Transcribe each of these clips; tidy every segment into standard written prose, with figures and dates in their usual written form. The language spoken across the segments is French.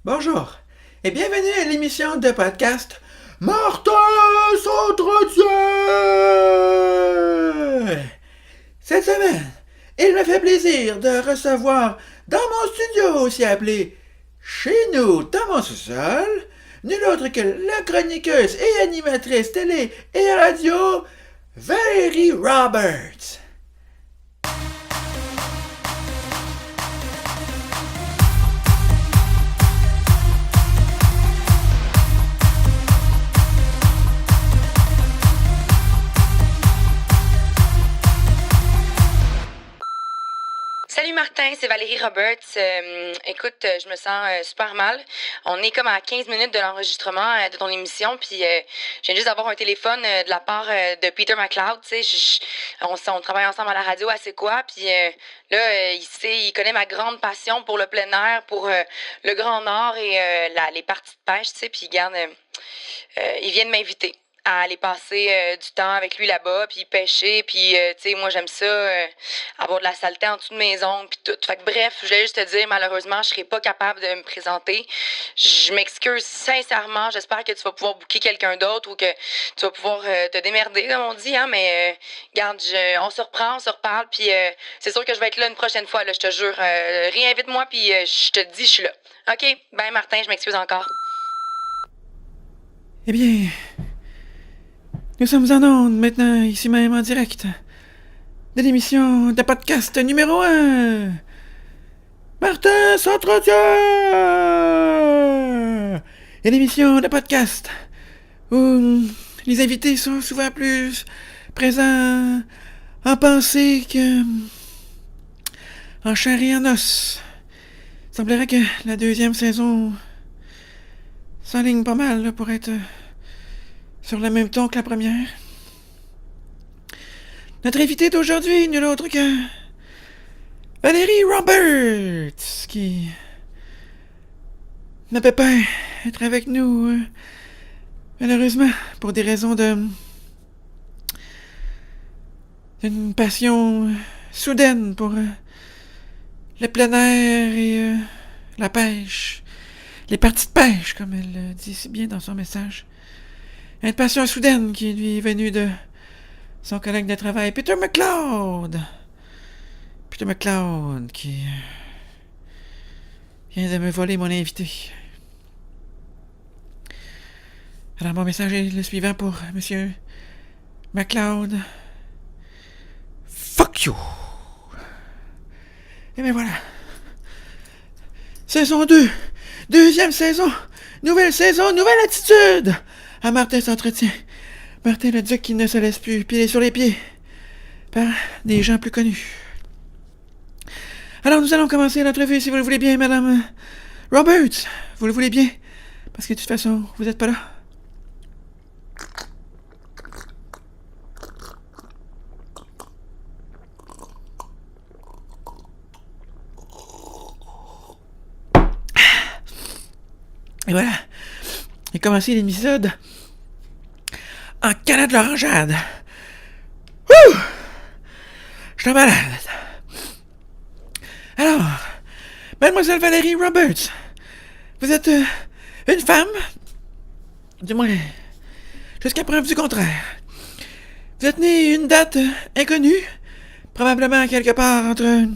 Bonjour et bienvenue à l'émission de podcast Martin s'entretient. Cette semaine, il me fait plaisir de recevoir dans mon studio aussi appelé chez nous dans mon sous-sol, nul autre que la chroniqueuse et animatrice télé et radio Valérie Roberts. Salut Martin, c'est Valérie Roberts. Écoute, je me sens super mal. On est comme à 15 minutes de l'enregistrement de ton émission, puis je viens juste d'avoir un téléphone de la part de Peter McLeod. Tu sais, on travaille ensemble à la radio à C'est quoi, puis là, il connaît ma grande passion pour le plein air, pour le Grand Nord et les parties de pêche, tu sais, puis il vient de m'inviter à aller passer du temps avec lui là-bas, puis pêcher, puis tu sais, moi j'aime ça, avoir de la saleté en dessous de mes ongles, puis tout. Fait que bref, je voulais juste te dire, malheureusement, je serai pas capable de me présenter. Je m'excuse sincèrement, j'espère que tu vas pouvoir booker quelqu'un d'autre ou que tu vas pouvoir te démerder, comme on dit, hein, mais garde, on se reprend, on se reparle, puis c'est sûr que je vais être là une prochaine fois, là, je te jure. Réinvite-moi, puis je te dis, je suis là. OK, ben Martin, je m'excuse encore. Eh bien, nous sommes en ondes maintenant, ici même en direct, de l'émission de podcast numéro 1. Martin s'entretient! Et l'émission de podcast où les invités sont souvent plus présents en pensée que en chair et en os. Il semblerait que la deuxième saison s'enligne pas mal là, pour être sur le même ton que la première. Notre invité d'aujourd'hui, nul autre que Valérie Roberts, qui ne peut pas être avec nous, malheureusement, pour des raisons d'une passion soudaine pour le plein air et la pêche. Les parties de pêche, comme elle le dit si bien dans son message. Une passion soudaine qui lui est venue de son collègue de travail, Peter McLeod. Peter McLeod qui vient de me voler mon invité. Alors mon message est le suivant pour Monsieur McLeod. Fuck you! Et bien voilà. Saison 2. Deuxième saison. Nouvelle saison, nouvelle attitude. À Martin s'entretient. Martin le duc qui ne se laisse plus piler sur les pieds par des gens plus connus. Alors nous allons commencer l'entrevue si vous le voulez bien, Madame Roberts. Vous le voulez bien? Parce que de toute façon, vous n'êtes pas là. Et voilà. J'ai commencé l'épisode en canne de l'orangeade. Wouh! Je suis malade. Alors, Mademoiselle Valérie Roberts, vous êtes une femme, du moins, jusqu'à preuve du contraire. Vous êtes née une date inconnue, probablement quelque part entre,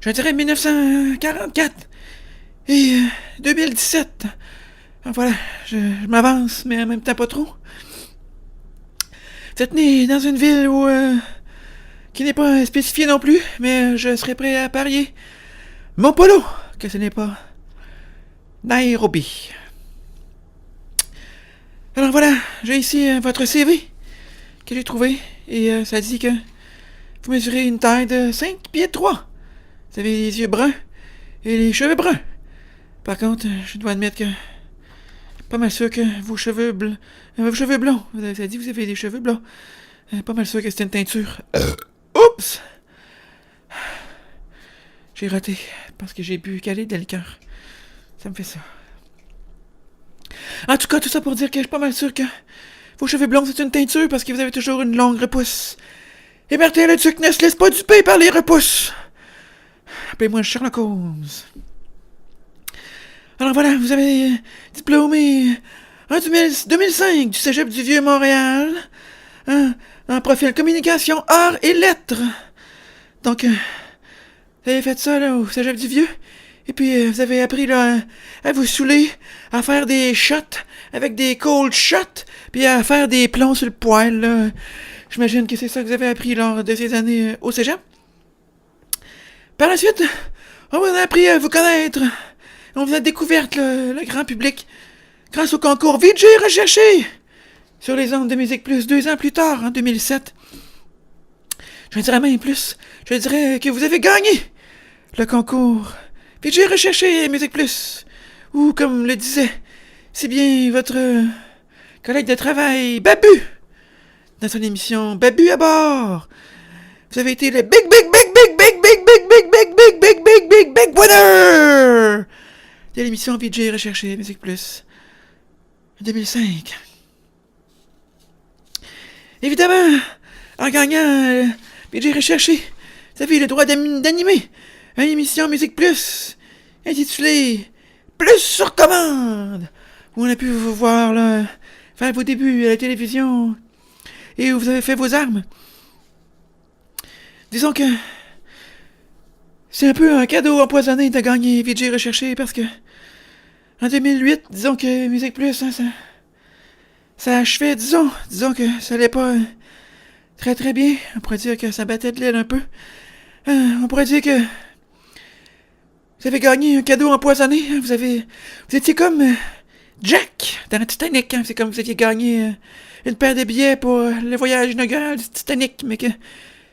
je dirais, 1944 et 2017. Voilà, je m'avance, mais en même temps pas trop. Vous êtes né dans une ville où qui n'est pas spécifiée non plus, mais je serais prêt à parier mon polo que ce n'est pas Nairobi. Alors voilà, j'ai ici votre CV que j'ai trouvé et ça dit que vous mesurez une taille de 5 pieds 3. Vous avez les yeux bruns et les cheveux bruns. Par contre, je dois admettre que pas mal sûr que vos cheveux blonds. Ça dit que vous avez des cheveux blonds. Pas mal sûr que c'est une teinture. Oups! J'ai raté parce que j'ai bu caler de liqueur. Ça me fait ça. En tout cas, tout ça pour dire que je suis pas mal sûr que vos cheveux blonds c'est une teinture parce que vous avez toujours une longue repousse. Et Martin le Duc ne se laisse pas duper par les repousses. Appelez-moi Sherlock Holmes. Alors voilà, vous avez diplômé en 2005 du Cégep du Vieux-Montréal, en profil communication, arts et lettres. Donc, vous avez fait ça là, au Cégep du Vieux. Et puis, vous avez appris là, à vous saouler, à faire des shots avec des cold shots, puis à faire des plombs sur le poêle. Là. J'imagine que c'est ça que vous avez appris lors de ces années au Cégep. Par la suite, on vous a appris à vous connaître. On vous a découvert le grand public grâce au concours VJ Recherché sur les ondes de Musique Plus 2 ans plus tard, en 2007. Je dirais même plus. Je dirais que vous avez gagné le concours VJ Recherché Musique Plus. Ou, comme le disait si bien votre collègue de travail, Babu, dans son émission Babu à bord. Vous avez été le big winner de l'émission VJ Recherché Musique Plus en 2005. Évidemment, en gagnant VJ Recherché, vous avez le droit d'animer une émission Musique Plus intitulée Plus sur commande, où on a pu vous voir là, faire vos débuts à la télévision et où vous avez fait vos armes. Disons que c'est un peu un cadeau empoisonné de gagner VJ Recherché parce que en 2008, disons que Musique Plus, hein, ça achevait, disons que ça allait pas très très bien. On pourrait dire que ça battait de l'aile un peu. On pourrait dire que vous avez gagné un cadeau empoisonné. Hein, vous étiez comme Jack dans le Titanic. Hein, c'est comme vous aviez gagné une paire de billets pour le voyage inaugural du Titanic, mais que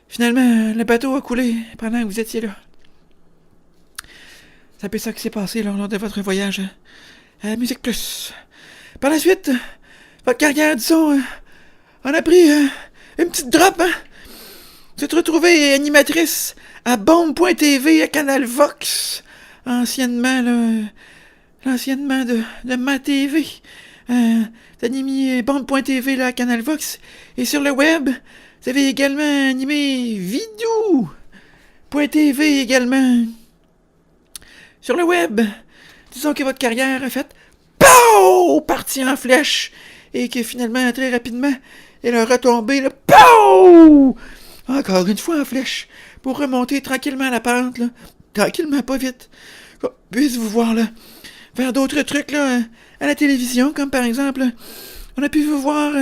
finalement le bateau a coulé pendant que vous étiez là. C'est un peu ça qui s'est passé lors de votre voyage à Musique Plus. Par la suite, votre carrière, disons, on a pris une petite drop, hein. Vous êtes retrouvée animatrice à Bombe.tv à Canal Vox, anciennement de Ma TV. Vous animez Bombe.tv là, à Canal Vox. Et sur le web, vous avez également animé Vidou.tv également. Sur le web, disons que votre carrière a fait POW! Partie en flèche. Et que finalement, très rapidement, elle a retombé, là, POW! Encore une fois en flèche. Pour remonter tranquillement la pente, là. Tranquillement, pas vite. Puisse-vous voir, là, faire d'autres trucs, là, à la télévision, comme par exemple, on a pu vous voir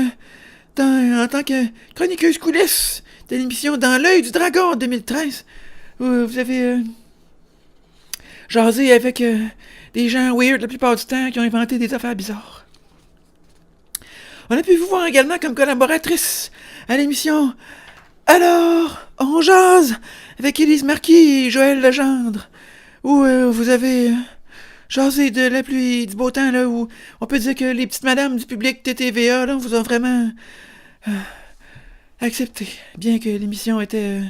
en tant que chroniqueuse coulisses de l'émission Dans l'œil du dragon en 2013, où vous avez jasé avec des gens weird la plupart du temps qui ont inventé des affaires bizarres. On a pu vous voir également comme collaboratrice à l'émission Alors, on jase avec Élise Marquis et Joël Legendre, où vous avez jasé de la pluie et du beau temps, là, où on peut dire que les petites madames du public de TVA, là, vous ont vraiment accepté, bien que l'émission était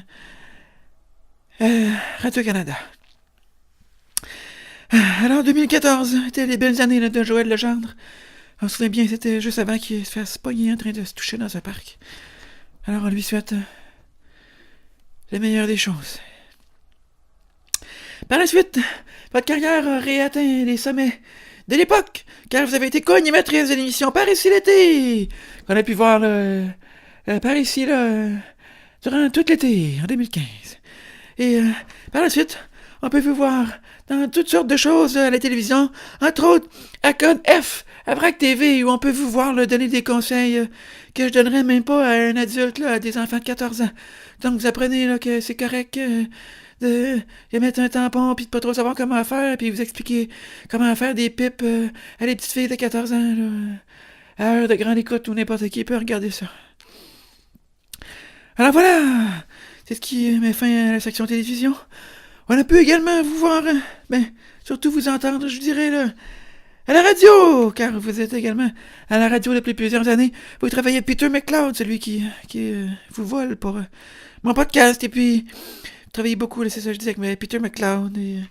Radio-Canada. Alors, 2014 était les belles années là, de Joël Legendre. On se souvient bien, c'était juste avant qu'il se fasse pogner en train de se toucher dans un parc. Alors, on lui souhaite le meilleur des choses. Par la suite, votre carrière a réatteint les sommets de l'époque, car vous avez été co-animatrice de l'émission Par ici l'été, qu'on a pu voir par ici là, durant tout l'été, en 2015. Et par la suite, on peut vous voir dans toutes sortes de choses à la télévision, entre autres à Code F, à Brac TV, où on peut vous voir là, donner des conseils que je donnerais même pas à un adulte, là, à des enfants de 14 ans. Donc vous apprenez là, que c'est correct de mettre un tampon puis de pas trop savoir comment faire, puis vous expliquer comment faire des pipes à les petites filles de 14 ans, là, à heure de grande écoute, où n'importe qui peut regarder ça. Alors voilà, c'est ce qui met fin à la section télévision. On a pu également vous voir, surtout vous entendre, je dirais, là, à la radio, car vous êtes également à la radio depuis plusieurs années. Vous travaillez avec Peter McLeod, celui qui vous vole pour mon podcast, et puis vous travaillez beaucoup, là, c'est ça que je disais, avec Peter McLeod et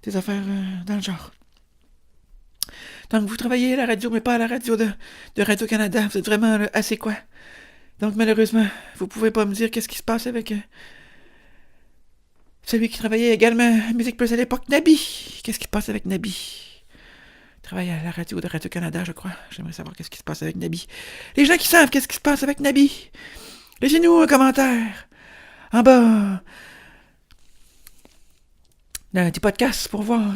des affaires dans le genre. Donc vous travaillez à la radio, mais pas à la radio de Radio-Canada. Vous êtes vraiment là, assez quoi. Donc malheureusement, vous pouvez pas me dire qu'est-ce qui se passe avec celui qui travaillait également à Musique Plus à l'époque, Nabi. Qu'est-ce qui se passe avec Nabi? travaille à la radio de Radio-Canada, je crois. J'aimerais savoir qu'est-ce qui se passe avec Nabi. Les gens qui savent qu'est-ce qui se passe avec Nabi, laissez-nous un commentaire en bas d'un petit podcast pour voir.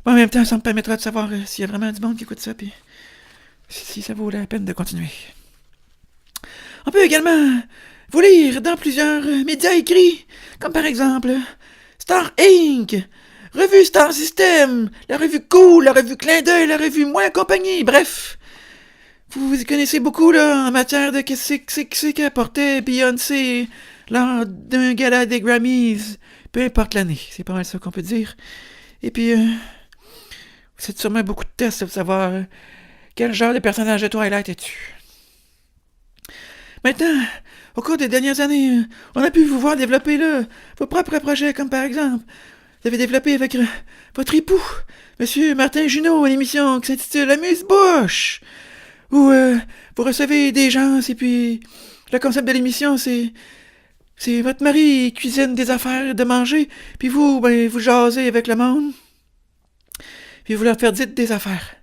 En même temps, ça me permettra de savoir s'il y a vraiment du monde qui écoute ça, puis si ça vaut la peine de continuer. On peut également vous lire dans plusieurs médias écrits, comme par exemple Star Inc., Revue Star System, la revue Cool, la revue Clin d'œil, la revue Moi et compagnie, bref. Vous y connaissez beaucoup là en matière de qu'est-ce qu'apportait Beyoncé lors d'un gala des Grammys, peu importe l'année, c'est pas mal ça qu'on peut dire. Et puis, vous faites sûrement beaucoup de tests pour savoir quel genre de personnage de Twilight es-tu. Maintenant, au cours des dernières années, on a pu vous voir développer là, vos propres projets, comme par exemple, vous avez développé avec votre époux, Monsieur Martin Junot, une émission qui s'intitule Amuse-bouche, où vous recevez des gens, et puis le concept de l'émission, c'est votre mari cuisine des affaires de manger, puis vous, vous jasez avec le monde, puis vous leur faites dire des affaires.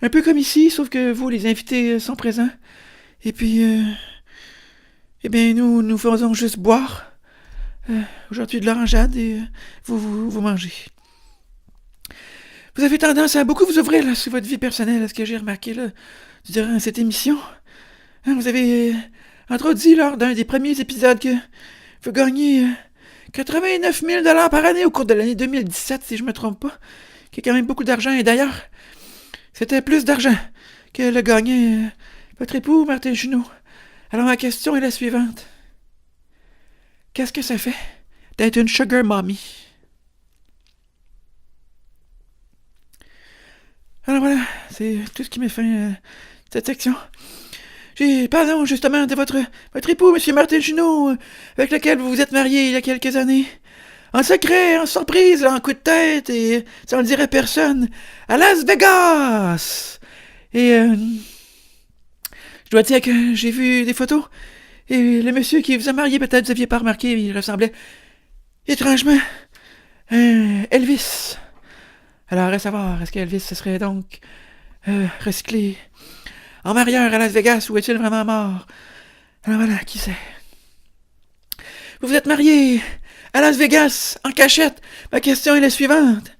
Un peu comme ici, sauf que vous, les invités, sont présents. Et puis, eh bien, nous faisons juste boire. Aujourd'hui de l'orangeade et vous mangez. Vous avez tendance à beaucoup vous ouvrir là, sur votre vie personnelle, à ce que j'ai remarqué là, durant cette émission. Vous avez, entre autres, dit lors d'un des premiers épisodes que vous gagnez 89 000 $ par année au cours de l'année 2017, si je me trompe pas, qui est quand même beaucoup d'argent. Et d'ailleurs, c'était plus d'argent que le gagnait votre époux, Martin Junot. Alors ma question est la suivante. Qu'est-ce que ça fait d'être une sugar mommy? Alors voilà, c'est tout ce qui met fin à cette section. Parlons justement de votre époux, M. Martin Junot, avec lequel vous vous êtes marié il y a quelques années. En secret, en surprise, en coup de tête, et sans le dire à personne, à Las Vegas! Et je dois dire que j'ai vu des photos, et le monsieur qui vous a marié, peut-être vous n'aviez pas remarqué, il ressemblait étrangement à Elvis. Alors, à savoir, est-ce qu'Elvis se serait donc recyclé en marieur à Las Vegas, ou est-il vraiment mort? Alors voilà, qui sait? Vous vous êtes marié à Las Vegas, en cachette. Ma question est la suivante.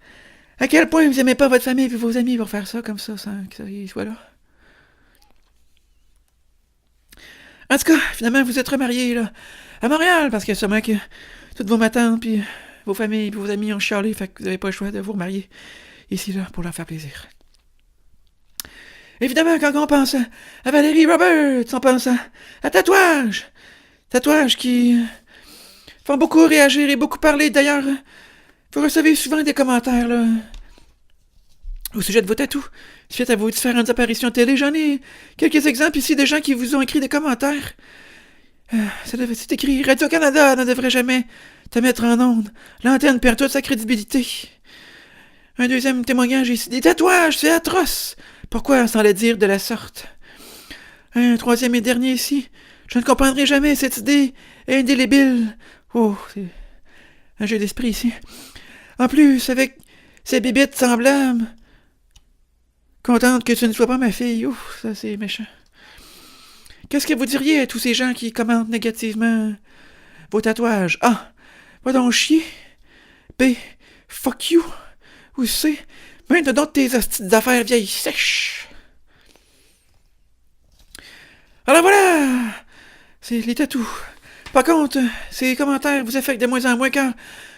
À quel point vous n'aimez pas votre famille et vos amis pour faire ça comme ça, sans que ça y soit là? En tout cas, finalement, vous êtes remariés, là, à Montréal, parce que sûrement que toutes vos matantes, puis vos familles, puis vos amis ont chialé, fait que vous n'avez pas le choix de vous remarier ici, là, pour leur faire plaisir. Évidemment, quand on pense à Valérie Roberts, on pense à tatouages. Tatouages qui font beaucoup réagir et beaucoup parler. D'ailleurs, vous recevez souvent des commentaires, là, au sujet de vos tatous, suite à vos différentes apparitions télé. J'en ai quelques exemples ici de gens qui vous ont écrit des commentaires. C'est écrit « Radio-Canada ne devrait jamais te mettre en onde. L'antenne perd toute sa crédibilité. » Un deuxième témoignage ici. « Des tatouages, c'est atroce. Pourquoi s'en les dire de la sorte? » Un troisième et dernier ici. « Je ne comprendrai jamais cette idée indélébile. » Oh, c'est un jeu d'esprit ici. En plus, avec ces bibittes semblables, contente que ce ne soit pas ma fille. Ouf, ça c'est méchant. Qu'est-ce que vous diriez à tous ces gens qui commentent négativement vos tatouages? A. Va donc chier. B. Fuck you. Ou C. Mets donc tes hosties d'affaires vieilles sèches. Alors voilà, c'est les tatous. Par contre, ces commentaires vous affectent de moins en moins car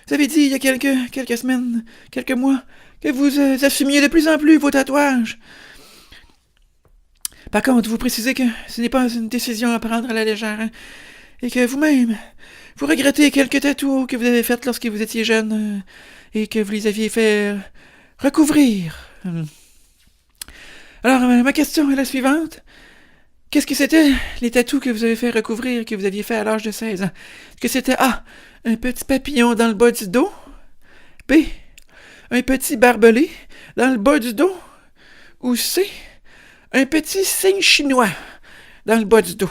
vous avez dit il y a quelques semaines, quelques mois, que vous assumiez de plus en plus vos tatouages. Par contre, vous précisez que ce n'est pas une décision à prendre à la légère, hein, et que vous-même, vous regrettez quelques tatous que vous avez faits lorsque vous étiez jeune et que vous les aviez fait recouvrir. Alors, ma question est la suivante. Qu'est-ce que c'était, les tatous que vous avez fait recouvrir, que vous aviez fait à l'âge de 16 ans? Est-ce que c'était A, un petit papillon dans le bas du dos? B, un petit barbelé dans le bas du dos? Ou C, un petit signe chinois dans le bas du dos?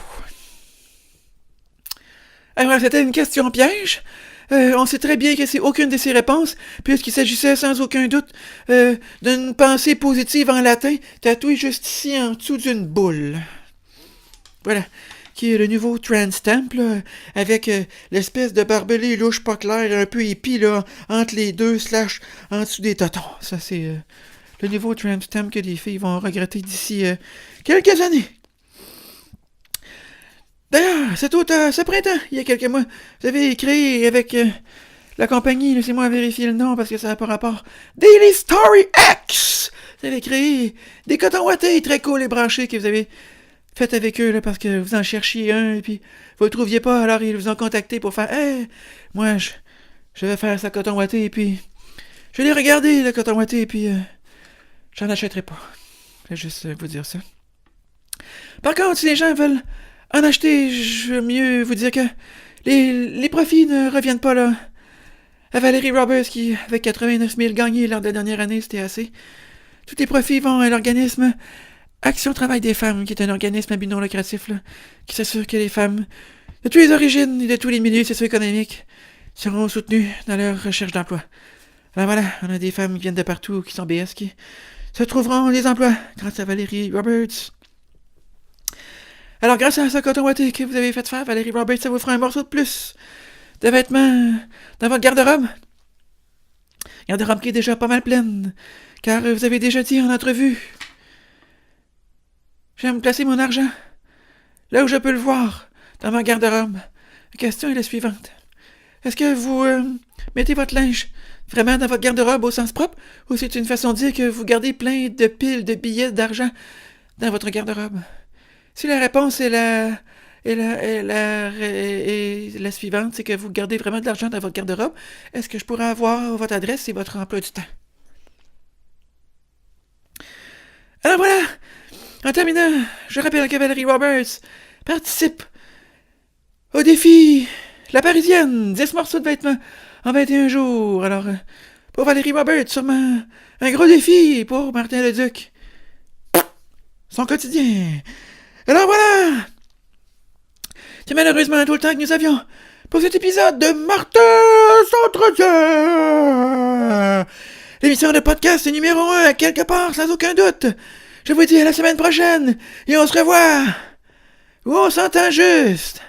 Alors, c'était une question piège. On sait très bien que c'est aucune de ces réponses, puisqu'il s'agissait sans aucun doute d'une pensée positive en latin, tatouée juste ici en dessous d'une boule. Voilà. Qui est le nouveau Transtamp, là, avec l'espèce de barbelé louche pas clair, un peu épi, là, entre les deux, / en dessous des totons. Ça, c'est le nouveau Transtamp que les filles vont regretter d'ici quelques années. D'ailleurs, ce printemps, il y a quelques mois, vous avez créé avec la compagnie, laissez-moi vérifier le nom parce que ça n'a pas rapport, Daily Story X! Vous avez créé des cotons ouatés très cool et branchés que vous avez fait avec eux là, parce que vous en cherchiez un et puis vous le trouviez pas, alors ils vous ont contacté pour faire « Hey, moi, je vais faire ça coton ouaté et puis je l'ai regardé, le coton ouaté, et puis j'en achèterai pas. » Je vais juste vous dire ça. Par contre, si les gens veulent en acheter, je veux mieux vous dire que les profits ne reviennent pas là à Valérie Roberts qui, avec 89 000 gagnés lors de la dernière année, c'était assez. Tous les profits vont à l'organisme Action Travail des Femmes, qui est un organisme à but non lucratif là, qui s'assure que les femmes de toutes les origines et de tous les milieux socio-économiques seront soutenues dans leur recherche d'emploi. Alors voilà, on a des femmes qui viennent de partout, qui sont BS, qui se trouveront des emplois grâce à Valérie Roberts. Alors, grâce à ce coton ouaté que vous avez fait faire, Valérie Roberts, ça vous fera un morceau de plus de vêtements dans votre garde-robe. Garde-robe qui est déjà pas mal pleine, car vous avez déjà dit en entrevue. J'aime placer mon argent là où je peux le voir, dans ma garde-robe. La question est la suivante. Est-ce que vous mettez votre linge vraiment dans votre garde-robe au sens propre, ou c'est une façon de dire que vous gardez plein de piles de billets d'argent dans votre garde-robe? Si la réponse est la suivante, c'est que vous gardez vraiment de l'argent dans votre garde-robe, est-ce que je pourrais avoir votre adresse et votre emploi du temps? Alors voilà! En terminant, je rappelle que Valérie Roberts participe au défi La Parisienne, 10 morceaux de vêtements en 21 jours. Alors, pour Valérie Roberts, sûrement un gros défi pour Martin Leduc. Son quotidien. Alors voilà! C'est malheureusement tout le temps que nous avions pour cet épisode de Martin s'entretient! L'émission de podcast numéro 1 à quelque part, sans aucun doute. Je vous dis à la semaine prochaine et on se revoit. Ou on s'entend juste.